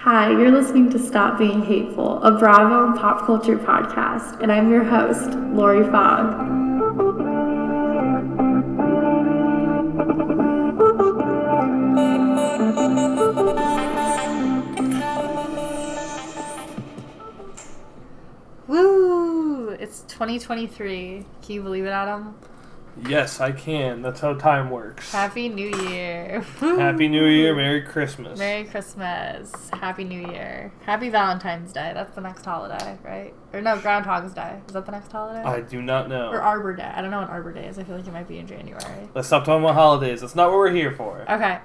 Hi, you're listening to Stop Being Hateful, a Bravo pop culture podcast, and I'm your host, loribfogg. Woo! It's 2023. Can you believe it, Adam? Yes, I can. That's how time works. Happy New Year. Happy New Year. Merry Christmas. Merry Christmas. Happy New Year. Happy Valentine's Day. That's the next holiday, right? Or no, Groundhog's Day. Is that the next holiday? I do not know. Or Arbor Day. I don't know what Arbor Day is. I feel like it might be in January. Let's stop talking about holidays. That's not what we're here for. Okay.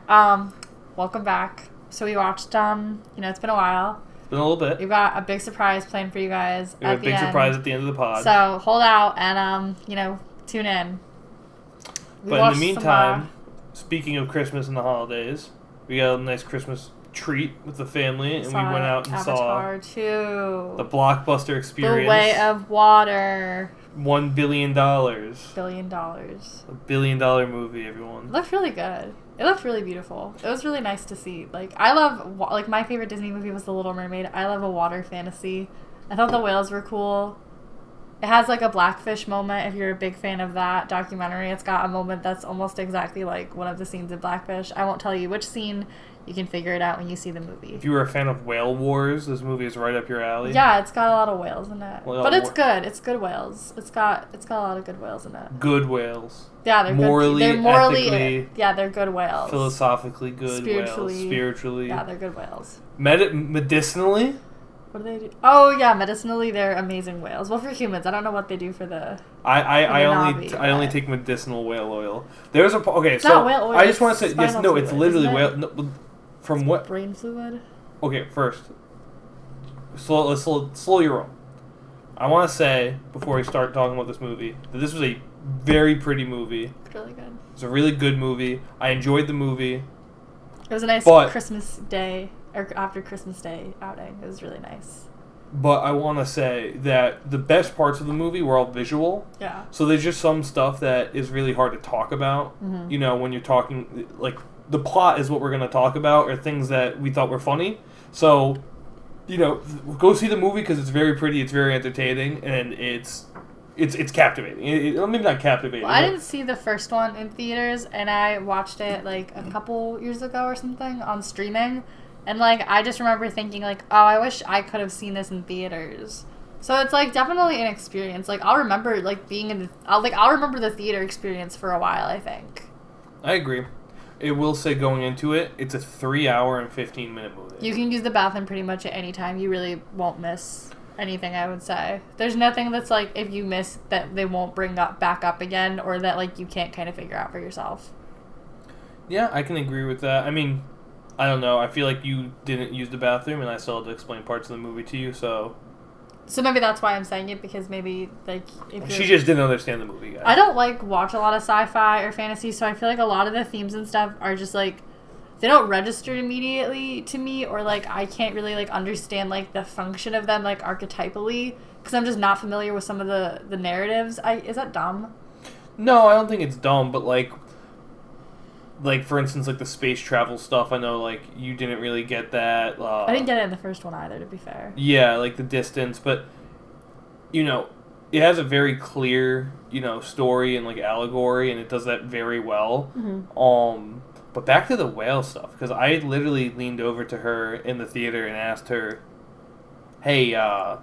Welcome back. So we watched, it's been a while. It's been a little bit. We've got a big surprise planned for you guys We have a big surprise at the end of the pod. So hold out and, tune in. But in the meantime, speaking of Christmas and the holidays, we got a nice Christmas treat with the family, and we went out and Avatar saw 2. the blockbuster experience. The Way of Water. $1 billion. $1 billion. A $1 billion movie, everyone. It looked really good. It looked really beautiful. It was really nice to see. I love, my favorite Disney movie was The Little Mermaid. I love a water fantasy. I thought the whales were cool. It has, a Blackfish moment, if you're a big fan of that documentary. It's got a moment that's almost exactly like one of the scenes in Blackfish. I won't tell you which scene. You can figure it out when you see the movie. If you were a fan of Whale Wars, this movie is right up your alley. Yeah, it's got a lot of whales in it. But it's good. It's good whales. It's got a lot of good whales in it. Good whales. Yeah, they're morally, good. They're morally, ethically, yeah, they're good whales. Philosophically good whales. Spiritually. Yeah, they're good whales. Medicinally? What do they do? Oh yeah, medicinally they're amazing whales. Well, for humans, I don't know what they do for the. I only take medicinal whale oil. There's a okay. So whale oil, I just want to say yes. No, it's literally whale. No, from what? Brain fluid. Okay, first, slow your roll. I want to say before we start talking about this movie that this was a very pretty movie. It's really good. It's a really good movie. I enjoyed the movie. It was a nice Christmas Day. Or after Christmas Day outing. It was really nice. But I want to say that the best parts of the movie were all visual. Yeah. So there's just some stuff that is really hard to talk about. Mm-hmm. When you're talking, the plot is what we're going to talk about, or things that we thought were funny. So, go see the movie because it's very pretty, it's very entertaining, and it's captivating. Maybe not captivating. Well, I didn't see the first one in theaters, and I watched it, a couple years ago or something on streaming. And, I just remember thinking, oh, I wish I could have seen this in theaters. So it's, definitely an experience. I'll remember, being in the... I'll remember the theater experience for a while, I think. I agree. It will say going into it, it's a 3-hour and 15-minute movie. You can use the bathroom pretty much at any time. You really won't miss anything, I would say. There's nothing that's, if you miss, that they won't bring back up again, or that, you can't kind of figure out for yourself. Yeah, I can agree with that. I mean... I don't know. I feel like you didn't use the bathroom, and I still had to explain parts of the movie to you, so... So maybe that's why I'm saying it, because maybe, if she just didn't understand the movie, guys. I don't, watch a lot of sci-fi or fantasy, so I feel like a lot of the themes and stuff are just, they don't register immediately to me, or, I can't really, understand, the function of them, archetypally, because I'm just not familiar with some of the narratives. Is that dumb? No, I don't think it's dumb, but, for instance, the space travel stuff, I know, you didn't really get that. I didn't get it in the first one either, to be fair. Yeah, the distance, but, it has a very clear, story and, allegory, and it does that very well. Mm-hmm. But back to the whale stuff, because I literally leaned over to her in the theater and asked her, hey, are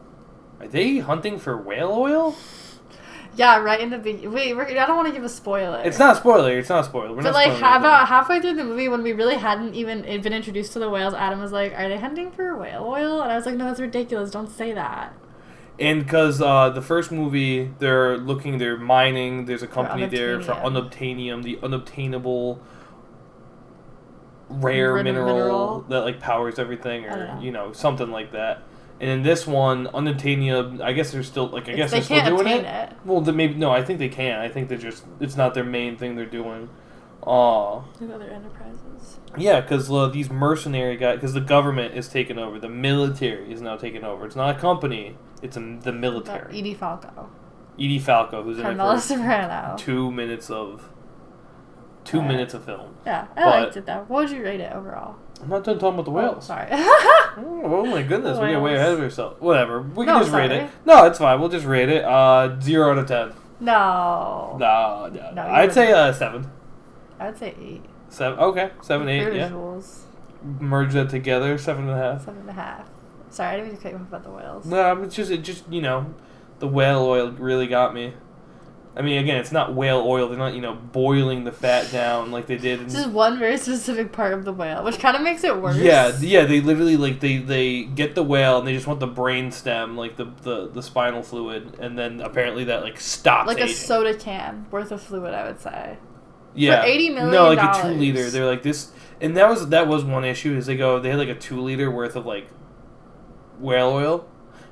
they hunting for whale oil? Yeah, right in the beginning. Wait, I don't want to give a spoiler. It's not a spoiler. We're but about halfway through the movie, when we really hadn't even been introduced to the whales, Adam was like, "Are they hunting for whale oil?" And I was like, "No, that's ridiculous. Don't say that." And because the first movie, they're mining. There's a company there for unobtainium, the unobtainable rare mineral that powers everything, or something like that. And in this one, unobtainium, I guess they're still they're still doing it. Well, no, I think they can. I think it's not their main thing they're doing. They have other enterprises. Yeah, because these mercenary guys, because the government is taking over, the military is now taking over. It's not a company; it's the military. Edie Falco, who's Carmela in it for Soprano. 2 minutes of 2 minutes of film. Yeah, I liked it though. What would you rate it overall? I'm not done talking about the whales. Oh, sorry. Oh my goodness, we get way ahead of ourselves. Whatever, we can just rate it. No, it's fine. We'll just rate it. 0 out of 10. No. No. I'd say 7. I'd say 8. 7. Okay, 7, 8. Yeah. Visuals. Merge that together. 7.5. 7.5. Sorry, I didn't mean to cut you off about the whales. No, it just the whale oil really got me. I mean, again, it's not whale oil. They're not, boiling the fat down like they did. This is one very specific part of the whale, which kind of makes it worse. Yeah. They literally they get the whale and they just want the brain stem, like the spinal fluid, and then apparently that stops. Like aging. a soda can worth of fluid, I would say. Yeah. For $80 million. No, like a 2 liter. They're like this, and that was one issue. Is they had like a 2 liter worth of whale oil,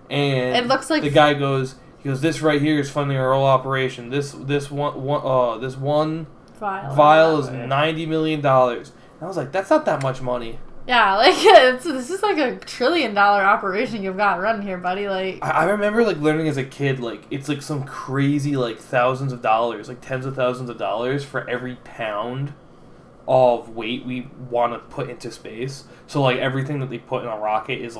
and it looks like the guy goes. He goes, this right here is funding our whole operation. This one vial is $90 million. And I was like, that's not that much money. Yeah, this is like a $1 trillion operation you've got running here, buddy. I remember learning as a kid, it's some crazy thousands of dollars, tens of thousands of dollars for every pound of weight we want to put into space. So everything that they put in a rocket is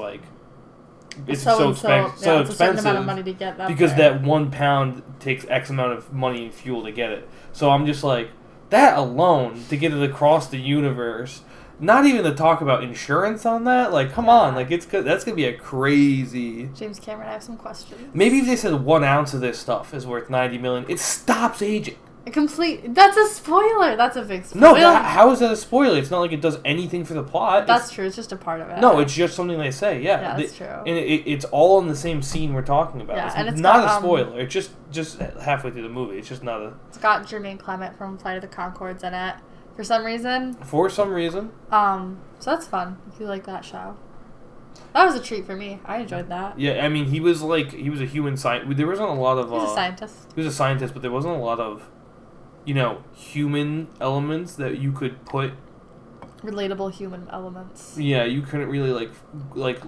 it's so expensive. It's a certain amount of money to get that because that 1 pound takes X amount of money and fuel to get it. So I'm just that alone to get it across the universe. Not even to talk about insurance on that. Come on, it's good. That's gonna be a crazy. James Cameron, I have some questions. Maybe if they said 1 ounce of this stuff is worth $90 million, it stops aging. That's a spoiler. That's a big spoiler. No, how is that a spoiler? It's not like it does anything for the plot. That's true. It's just a part of it. No, it's just something they say. Yeah, that's true. And it's all in the same scene we're talking about. Yeah, and it's not got, a spoiler. It's just halfway through the movie. It's just not a. It's got Jermaine Clement from Flight of the Conchords in it for some reason. So that's fun if you like that show. That was a treat for me. I enjoyed that. Yeah, I mean, he was a human scientist. There wasn't a lot of. He was a scientist. He was a scientist, but there wasn't a lot of. Human elements that you could put. Relatable human elements. Yeah, you couldn't really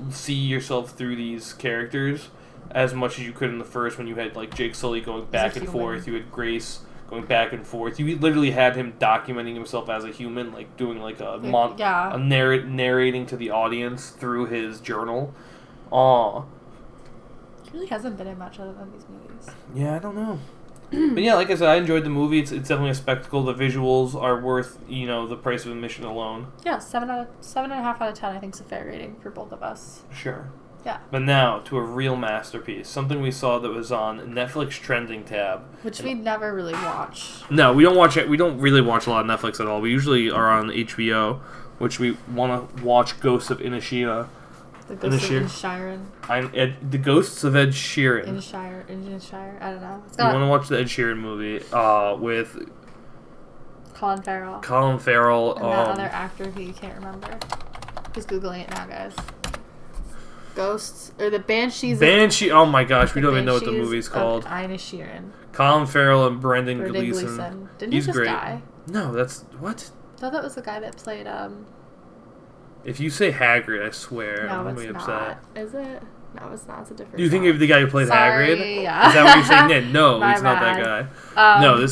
see yourself through these characters as much as you could in the first when you had Jake Sully going back and forth. You had Grace going back and forth. You literally had him documenting himself as a human, doing narrating to the audience through his journal. He really hasn't been in much other than these movies. Yeah, I don't know. But yeah, like I said, I enjoyed the movie. It's definitely a spectacle. The visuals are worth, the price of admission alone. Yeah, 7.5 out of 10 I think is a fair rating for both of us. Sure. Yeah. But now to a real masterpiece, something we saw that was on Netflix trending tab, which we never really watch. No, we don't watch it. We don't really watch a lot of Netflix at all. We usually are on HBO, which we want to watch Ghosts of Inisherin. The Ghosts of Inisherin. The Ghosts of Ed Sheeran. Inisherin. I don't know. You want to watch the Ed Sheeran movie with Colin Farrell. And that other actor who you can't remember. He's Googling it now, guys. Ghosts or the Banshees. Oh my gosh, we don't even know what the movie's called. Inisherin. Colin Farrell and Brendan Gleeson. Didn't he just great. die? No, that's what. I thought that was the guy that played If you say Hagrid, I swear I'm gonna be upset. Is it? No, it's not. It's a different. Do you think of the guy who played Hagrid? Yeah. Is that what you're saying? Yeah, no, My he's not bad. that guy. No,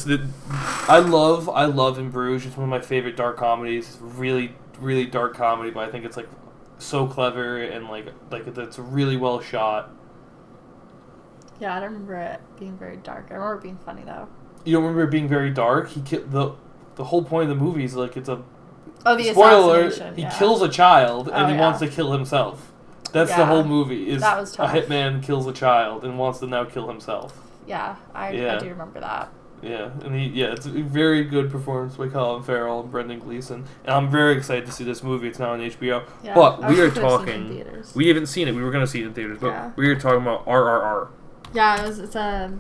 I love In Bruges. It's one of my favorite dark comedies. It's really, really dark comedy, but I think it's so clever and it's really well shot. Yeah, I don't remember it being very dark. I remember it being funny though. You don't remember it being very dark? The whole point of the movie is it's a. The spoiler assassination. He kills a child and he yeah. wants to kill himself. That's the whole movie. That was tough. A hitman kills a child and wants to now kill himself. Yeah, I do remember that. Yeah, and it's a very good performance by Colin Farrell and Brendan Gleeson. And I'm very excited to see this movie. It's now on HBO. Yeah, but we are talking. We haven't seen it. We were going to see it in theaters, but we are talking about RRR. Yeah, it's a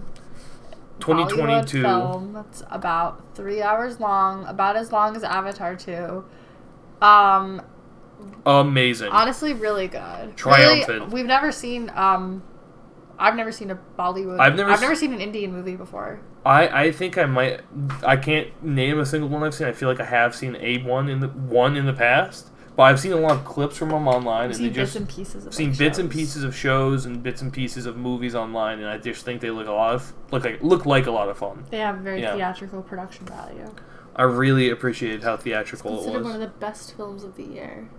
2022 film. It's about 3 hours long, about as long as Avatar 2. Amazing. Honestly, really good. Triumphant. Really, we've never seen. I've never seen a Bollywood. I've never seen an Indian movie before. I think I might. I can't name a single one I've seen. I feel like I have seen one in the past, but I've seen a lot of clips from them online. I've seen bits and pieces of bits and pieces of shows and bits and pieces of movies online, and I just think they look like a lot of fun. They have very theatrical production value. I really appreciated how theatrical it Considered was. one of the best films of the year.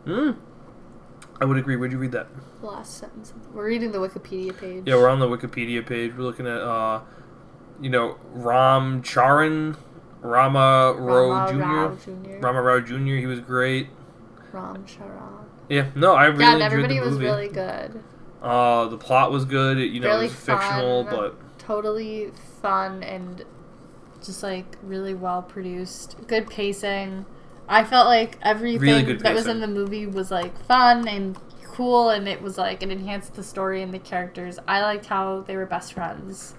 I would agree. Where'd you read that? The last sentence. We're reading the Wikipedia page. Yeah, we're on the Wikipedia page. We're looking at, Ram Charan, Rama Rao Jr. Rama Rao Jr. He was great. Ram Charan. Yeah, no, I really enjoyed the movie. Everybody was really good. The plot was good. It really was fictional, fun, but totally fun and just like really well produced. Good pacing. I felt like everything really that was in the movie was like fun and cool, and it was like it enhanced the story and the characters. I liked how they were best friends.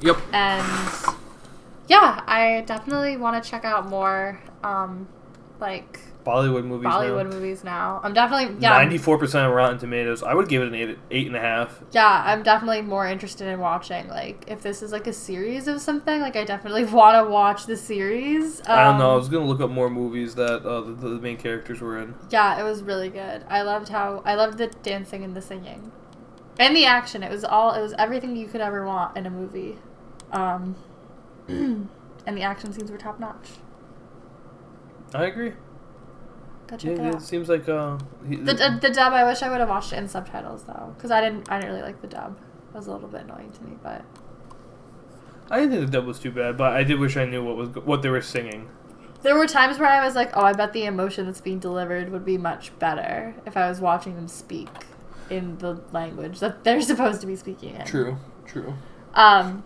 Yep. And yeah, I definitely want to check out more like Bollywood movies now. I'm definitely 94% of Rotten Tomatoes. I would give it an 8.5. Yeah, I'm definitely more interested in watching. Like, if this is like a series of something, like I definitely want to watch the series. I don't know. I was gonna look up more movies that the main characters were in. Yeah, it was really good. I loved the dancing and the singing, and the action. It was everything you could ever want in a movie. And the action scenes were top notch. I agree. Go check it out. It seems like the dub. I wish I would have watched it in subtitles though, because I didn't really like the dub. It was a little bit annoying to me, but I didn't think the dub was too bad. But I did wish I knew what they were singing. There were times where I was like, "Oh, I bet the emotion that's being delivered would be much better if I was watching them speak in the language that they're supposed to be speaking in." True.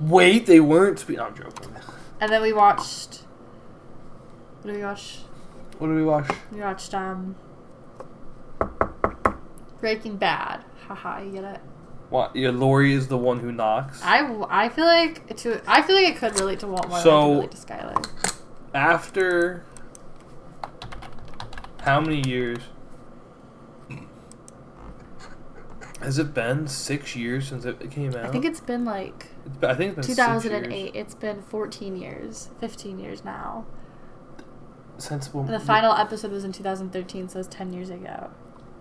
Wait, they weren't speaking. I'm joking. And then we watched. What did we watch? What did we watch? We watched Breaking Bad. Haha, you get it? What? Yeah, Lori is the one who knocks. I feel like it could relate to Walt more than it could relate to Skylar. After how many years has it been? 6 years since it came out? I think it's been like. I think it's been 2008. 6 years. It's been 14 years, 15 years now. Sensible. And the final episode was in 2013, so it's 10 years ago.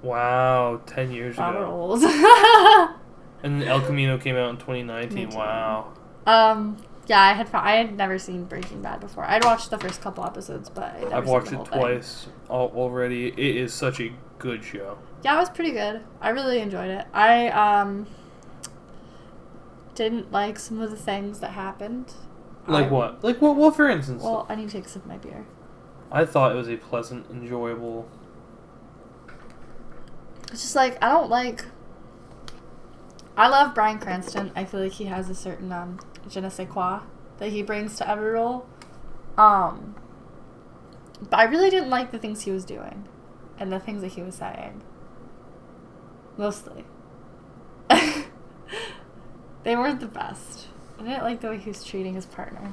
Wow, 10 years wow, ago. we're old. And El Camino came out in 2019. Wow. Yeah, I had never seen Breaking Bad before. I'd watched the first couple episodes, but I've watched it twice already. It is such a good show. Yeah, it was pretty good. I really enjoyed it. I didn't like some of the things that happened. Like what? Like what for instance? Well, I need to take a sip of my beer. I thought it was a pleasant, enjoyable. It's just like I love Bryan Cranston. I feel like he has a certain je ne sais quoi that he brings to every role. But I really didn't like the things he was doing and the things that he was saying. Mostly. They weren't the best. I didn't like the way he was treating his partner.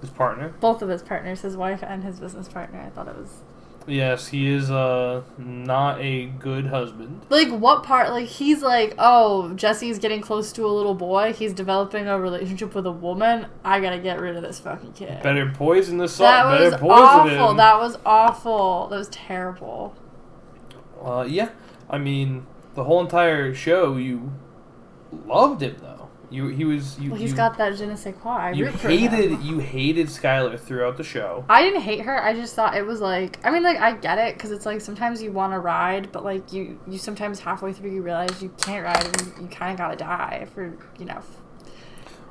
His partner? Both of his partners, his wife and his business partner. I thought it was... Yes, he is not a good husband. Like, what part? Like, he's like, oh, Jesse's getting close to a little boy. He's developing a relationship with a woman. I gotta get rid of this fucking kid. Better poison the salt. That was awful. That was awful. That was terrible. Yeah. I mean, the whole entire show, you loved him, though. He's got that je ne sais quoi. You hated Skylar throughout the show. I didn't hate her. I just thought it was like, I mean, like, I get it, because it's like sometimes you want to ride, but like you sometimes halfway through you realize you can't ride and you kind of gotta die for,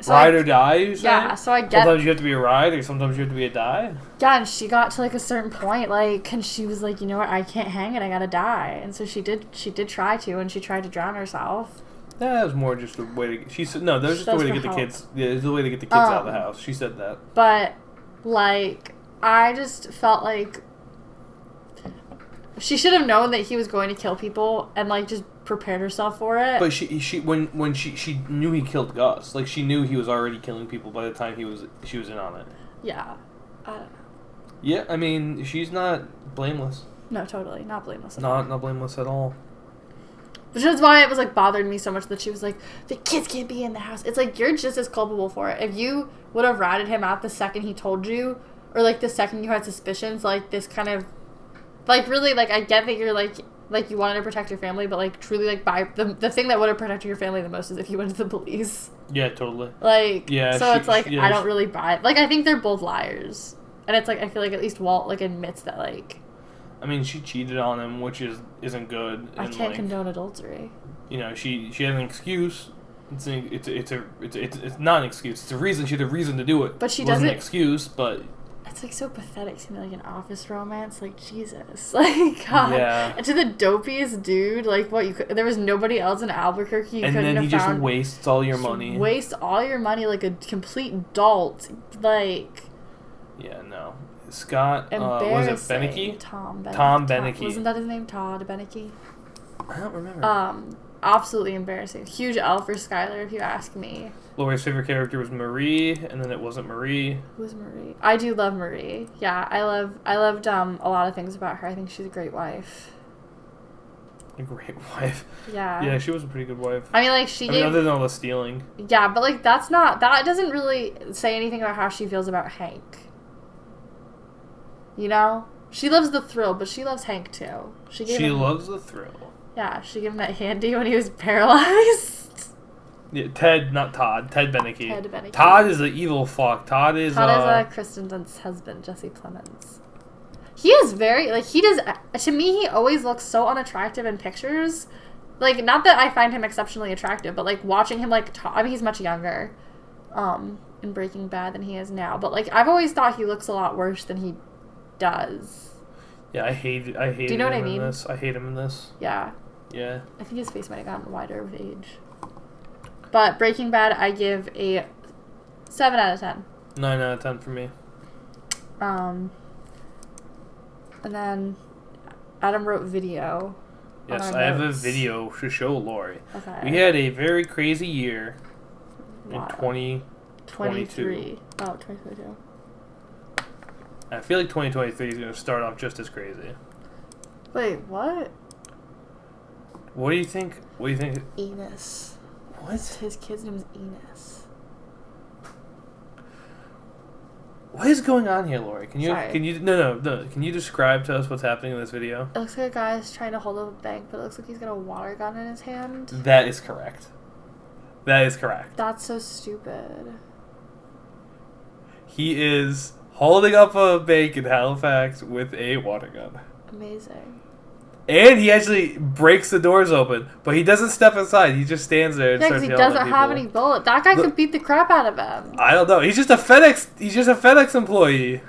So ride or die, you say? Yeah, so I get... Sometimes you have to be a ride, or sometimes you have to be a die? Yeah, and she got to, like, a certain point, like, and she was like, you know what, I can't hang it, I gotta die. And so she did try to, and she tried to drown herself. That was more just a way to... She said... No, that was just a way to get the kids... Yeah, it was a way to get the kids out of the house. She said that. But, like, I just felt like... She should have known that he was going to kill people and, like, just prepared herself for it. But when she knew he killed Gus, like, she knew he was already killing people by the time she was in on it. Yeah. I don't know. Yeah, I mean, she's not blameless. No, totally. Not blameless at all. Not blameless at all. Which is why it was, like, bothered me so much that she was like, the kids can't be in the house. It's like, you're just as culpable for it. If you would have ratted him out the second he told you, or, like, the second you had suspicions, like, this kind of... Like, really, like, I get that you're, like, you wanted to protect your family, but, like, truly, like, the thing that would have protected your family the most is if you went to the police. Yeah, totally. Like, yeah, so it's like, I don't really buy it. Like, I think they're both liars. And it's like, I feel like at least Walt, like, admits that, like... I mean, she cheated on him, which isn't good. I can't condone adultery. You know, she had an excuse. It's not an excuse. It's a reason. She had a reason to do it. But she it wasn't doesn't... an excuse, but... It's, like, so pathetic to me, like, an office romance. Like, Jesus. Like, God. Yeah. And to the dopiest dude, like, what, there was nobody else in Albuquerque you couldn't have found. And then he just wastes all your money. Waste all your money like a complete dolt. Like... Yeah, no. Scott, was it Beneke? Tom Beneke. Wasn't that his name? Todd Beneke? I don't remember. Absolutely embarrassing. Huge L for Skylar, if you ask me. Lori's favorite character was Marie, and then it wasn't Marie. Who's Marie? I do love Marie. Yeah, I loved a lot of things about her. I think she's a great wife. A great wife. Yeah. Yeah, she was a pretty good wife. I mean, like, other than all the stealing. Yeah, but, like, that doesn't really say anything about how she feels about Hank. You know? She loves the thrill, but she loves Hank, too. She loves the thrill. Yeah, she gave him that handy when he was paralyzed. Yeah, Ted, not Todd. Ted Beneke. Ted Beneke. Todd is the evil fuck. Todd is Kristen Dunst's husband, Jesse Plemons. He is very, like, to me, he always looks so unattractive in pictures. Like, not that I find him exceptionally attractive, but, like, watching him, like, I mean, he's much younger in Breaking Bad than he is now. But, like, I've always thought he looks a lot worse than he does. Yeah, I hate Do you know what I mean? I hate him in this. Yeah. Yeah. I think his face might have gotten wider with age. But Breaking Bad, I give a 7 out of 10. 9 out of 10 for me. And then Adam wrote video. Yes, I have a video to show Lori. Okay. We had a very crazy year in Wow. 2022. Oh, 2022. I feel like 2023 is going to start off just as crazy. Wait, what? What do you think? Enos. What? His kid's name is Enos. What is going on here, Lori? Can you Sorry. Can you describe to us what's happening in this video? It looks like a guy is trying to hold up a bank, but it looks like he's got a water gun in his hand. That is correct. That's so stupid. He is holding up a bank in Halifax with a water gun. Amazing. And he actually breaks the doors open, but he doesn't step inside. He just stands there and starts yelling at people. Because he doesn't have any bullet. That guy could beat the crap out of him. I don't know. He's just a FedEx employee.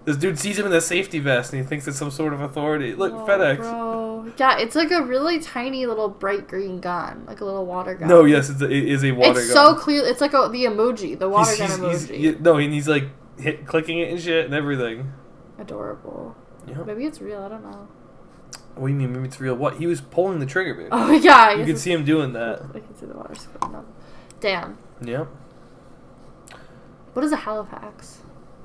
This dude sees him in a safety vest and he thinks it's some sort of authority. Look, FedEx. Bro. Yeah, it's like a really tiny little bright green gun, like a little water gun. No, yes, it is a water gun. It's so clear. It's like the emoji, the water gun emoji. He's like clicking it and shit and everything. Adorable. Yeah. Maybe it's real. I don't know. What do you mean? Maybe it's real. What? He was pulling the trigger, baby. Oh yeah, you could see him doing that. I can see the water squirting up. Damn. Yeah. What is a Halifax?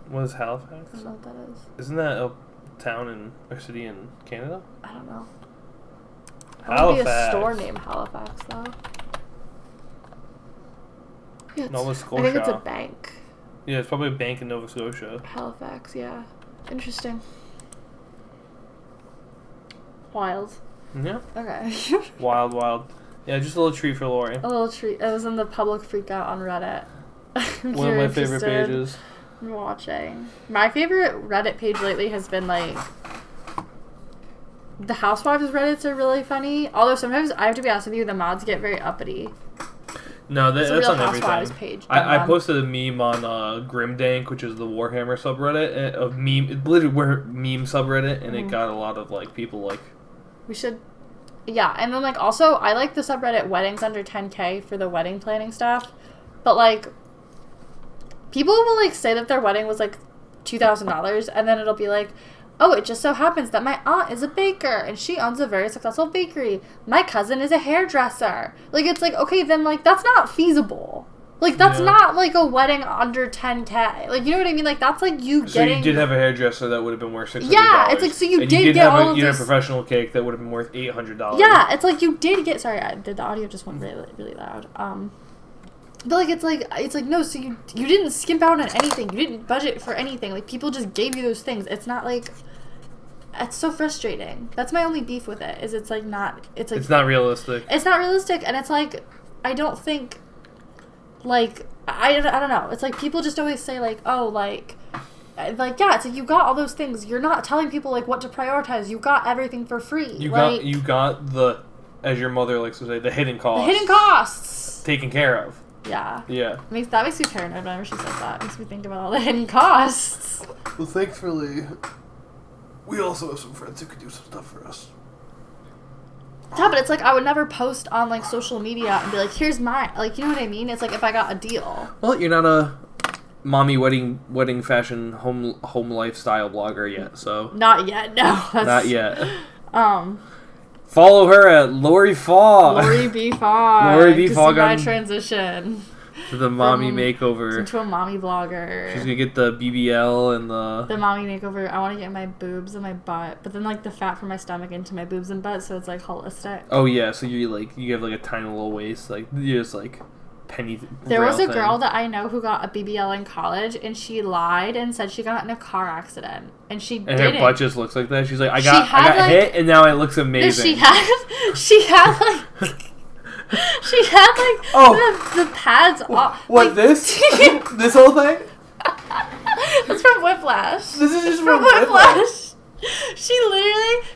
What is Halifax? I don't know what that is. Isn't that a town or city in Canada? I don't know. Halifax. I want to be a store named Halifax though. Nova Scotia. I think it's a bank. Yeah, it's probably a bank in Nova Scotia. Halifax, yeah. Interesting. Wild. Yeah. Okay. Wild. Yeah, just a little treat for Lori. A little treat. It was in the public freakout on Reddit. One of my favorite pages. In watching. My favorite Reddit page lately has been like the Housewives Reddits are really funny. Although sometimes I have to be honest with you, the mods get very uppity. No, that's Real on Housewives everything. Page. I posted a meme on Grimdank, which is the Warhammer subreddit of meme. It literally were meme subreddit, and it got a lot of like people like. We should. Yeah, and then like also I like the subreddit weddings under 10K for the wedding planning stuff, but like people will like say that their wedding was like $2,000, and then it'll be like, oh, it just so happens that my aunt is a baker and she owns a very successful bakery. My cousin is a hairdresser. Like, it's like, okay, then, like, that's not feasible. Like, that's not, like, a wedding under 10K. Like, you know what I mean? Like, that's, like, you getting... So you did have a hairdresser that would have been worth $600. Yeah, it's like, so you did get all of this... You had a professional cake that would have been worth $800. Yeah, it's like you did get... Sorry, the audio just went really, really loud. But, like, it's like, no, so you didn't skimp out on anything. You didn't budget for anything. Like, people just gave you those things. It's not, like... It's so frustrating. That's my only beef with it, is it's, like, not... It's, like... It's not realistic. It's not realistic, and it's, like... I don't think... Like, I don't know. It's, like, people just always say, like, oh, like... like, yeah, it's like you got all those things. You're not telling people, like, what to prioritize. You got everything for free. You got the, as your mother likes to say, the hidden costs. The hidden costs. Taken care of. Yeah. Yeah. That makes me paranoid whenever she says that. It makes me think about all the hidden costs. Well, thankfully, we also have some friends who could do some stuff for us. Yeah, but it's like I would never post on, like, social media and be like, here's my, like, you know what I mean? It's like if I got a deal. Well, you're not a mommy wedding fashion home lifestyle blogger yet, so. Not yet, no. Not yet. Follow her at loribfogg. loribfogg. loribfogg my transition. To the mommy makeover. Into a mommy blogger. She's gonna get the BBL and the mommy makeover. I want to get my boobs and my butt, but then like the fat from my stomach into my boobs and butt, so it's like holistic. Oh yeah, so you have like a tiny little waist, like you're just like penny. There was a girl that I know who got a BBL in college, and she lied and said she got in a car accident, and she didn't. And her butt just looks like that. She's like, I got hit, and now it looks amazing. She had like. She had, like, the pads off. What, like, this? This whole thing? That's from Whiplash. This is just from Whiplash.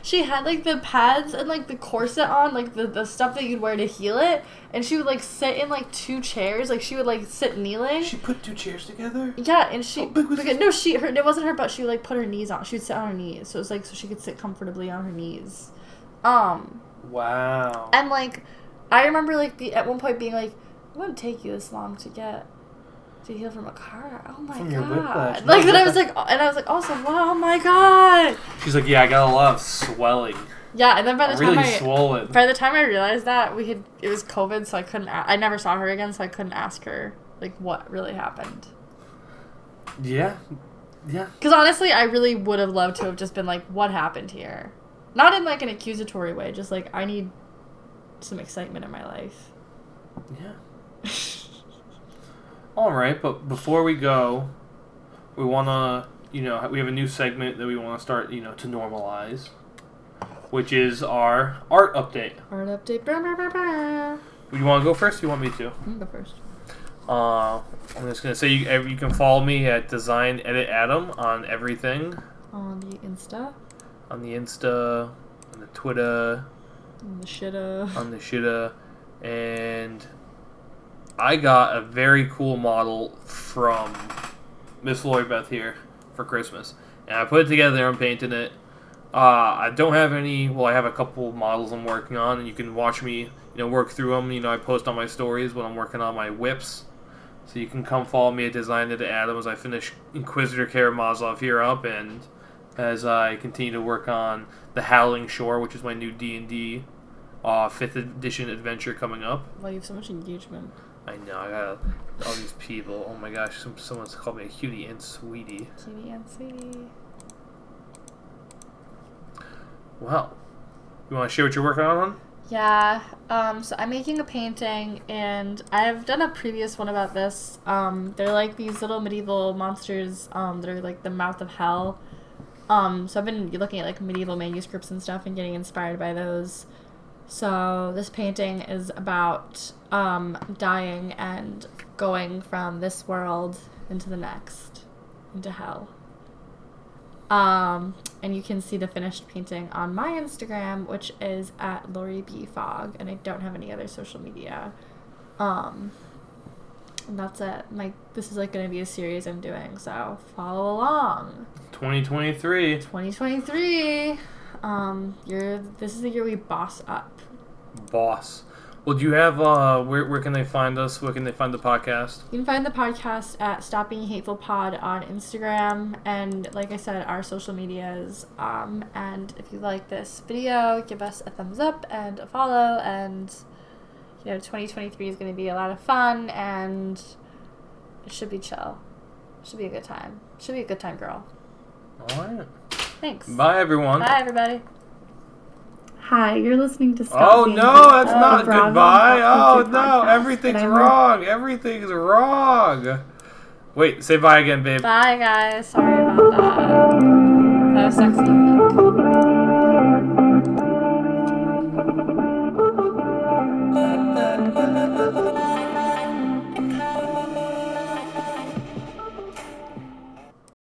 She had, like, the pads and, like, the corset on, like, the stuff that you'd wear to heal it, and she would, like, sit in, like, 2 chairs. Like, she would, like, sit kneeling. She put 2 chairs together? Yeah, and she... How big was it wasn't her butt. She would, like, put her knees on. She would sit on her knees. So it was, like, so she could sit comfortably on her knees. Wow. And, like... I remember, like, at one point being like, it wouldn't take you this long to heal from a car. Oh, my from God. Your whiplash. Like, then I was like, also, wow, oh, my God. She's like, yeah, I got a lot of swelling. Yeah, and then by the time swollen. By the time I realized that, it was COVID, so I never saw her again, so I couldn't ask her, like, what really happened. Yeah. Yeah. Because honestly, I really would have loved to have just been like, what happened here? Not in, like, an accusatory way, just like, I need some excitement in my life. Yeah. All right, but before we go, we want to, we have a new segment that we want to start, to normalize, which is our art update. Art update. Brr, brr, brr, brr. Do you want to go first? Or you want me to? You go first. I'm just gonna say you can follow me at designeditadam on everything. On the Insta. On the Insta, on the Twitter. On the shitta. And I got a very cool model from Miss Lori Beth here for Christmas. And I put it together and painted it. I don't have any, I have a couple models I'm working on, and you can watch me, work through them. I post on my stories when I'm working on my whips. So you can come follow me at designeditadam as I finish Inquisitor Karamazov here up, and as I continue to work on The Howling Shore, which is my new D&D 5th edition adventure coming up. Well, you have so much engagement. I know, I got all these people. Oh my gosh, someone's called me a cutie and sweetie. Cutie and sweetie. Well, you want to share what you're working on? Yeah, so I'm making a painting, and I've done a previous one about this. They're like these little medieval monsters, that are like the mouth of hell. So I've been looking at like medieval manuscripts and stuff and getting inspired by those. So this painting is about dying and going from this world into the next, into hell. And you can see the finished painting on my Instagram, which is at loribfogg, and I don't have any other social media. And that's it. This is like going to be a series I'm doing, so follow along. 2023. 2023. This is the year we boss up. Boss. Well, do you have, where can they find us? Where can they find the podcast? You can find the podcast at stopbeinghatefulpod on Instagram, and like I said, our social medias. And if you like this video, give us a thumbs up and a follow, and 2023 is going to be a lot of fun, and it should be chill. It should be a good time. It should be a good time, girl. All right. Thanks. Bye, everyone. Bye, everybody. Hi, you're listening to Stop Oh Being no, Hateful, that's not Bravo goodbye. Pop Oh Culture no, Podcast, everything's and I'm wrong. Everything's wrong. Wait, say bye again, babe. Bye, guys. Sorry about that. That was sexy.